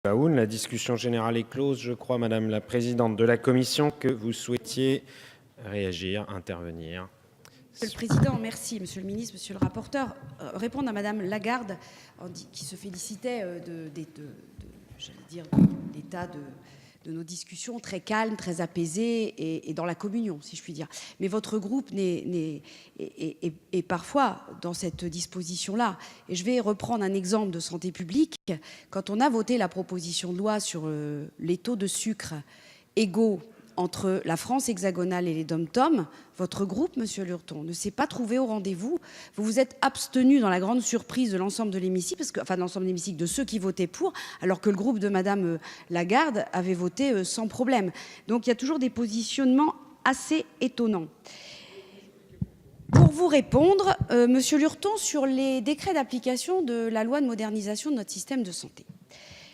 Baoun. La discussion générale est close. Je crois, Madame la Présidente de la Commission, que vous souhaitiez réagir, intervenir. Monsieur le Président, merci. Monsieur le Ministre, Monsieur le Rapporteur, répondre à Madame Lagarde, qui se félicitait l'état de nos discussions très calmes, très apaisées et dans la communion, si je puis dire. Mais votre groupe est parfois dans cette disposition-là. Et je vais reprendre un exemple de santé publique. Quand on a voté la proposition de loi sur les taux de sucre égaux entre la France hexagonale et les DOM-TOM, votre groupe, Monsieur Lurton, ne s'est pas trouvé au rendez-vous. Vous vous êtes abstenu dans la grande surprise de l'ensemble de l'hémicycle, enfin de l'ensemble de l'hémicycle, de ceux qui votaient pour, alors que le groupe de Madame Lagarde avait voté sans problème. Donc il y a toujours des positionnements assez étonnants. Pour vous répondre, Monsieur Lurton, sur les décrets d'application de la loi de modernisation de notre système de santé.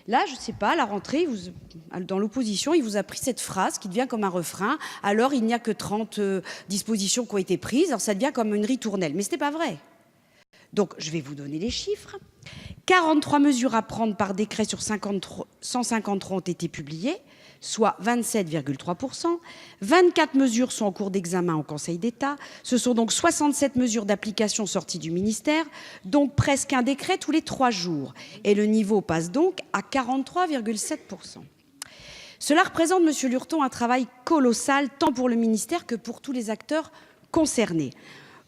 Là, je ne sais pas, à la rentrée, dans l'opposition, il vous a pris cette phrase qui devient comme un refrain. Alors, il n'y a que 30 dispositions qui ont été prises. Alors, ça devient comme une ritournelle. Mais ce n'est pas vrai. Donc, je vais vous donner les chiffres. 43 mesures à prendre par décret sur 153 ont été publiées, soit 27,3%. 24 mesures sont en cours d'examen au Conseil d'État. Ce sont donc 67 mesures d'application sorties du ministère, donc presque un décret tous les 3 jours. Et le niveau passe donc à 43,7%. Cela représente, Monsieur Lurton, un travail colossal, tant pour le ministère que pour tous les acteurs concernés.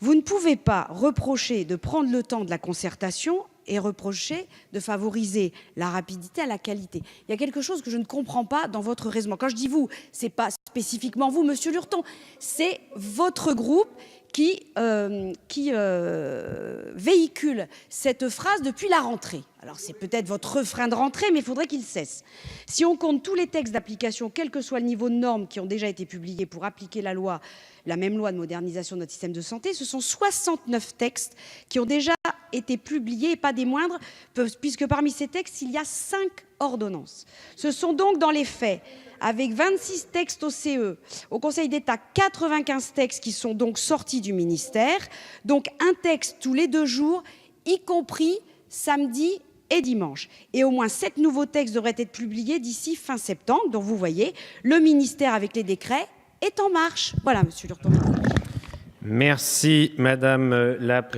Vous ne pouvez pas reprocher de prendre le temps de la concertation et reprocher de favoriser la rapidité à la qualité. Il y a quelque chose que je ne comprends pas dans votre raisonnement. Quand je dis vous, ce n'est pas spécifiquement vous, Monsieur Lurton, c'est votre groupe qui véhicule cette phrase depuis la rentrée. Alors c'est peut-être votre refrain de rentrée, mais il faudrait qu'il cesse. Si on compte tous les textes d'application, quel que soit le niveau de normes qui ont déjà été publiés pour appliquer la loi, la même loi de modernisation de notre système de santé, ce sont 69 textes qui ont déjà été publiés, et pas des moindres, puisque parmi ces textes, il y a 5 ordonnances. Ce sont donc dans les faits, avec 26 textes au CE, au Conseil d'État, 95 textes qui sont donc sortis du ministère, donc un texte tous les 2 jours, y compris samedi et dimanche. Et au moins 7 nouveaux textes devraient être publiés d'ici fin septembre. Donc vous voyez, le ministère avec les décrets est en marche. Voilà, Monsieur Lurton. Merci, Madame la Présidente.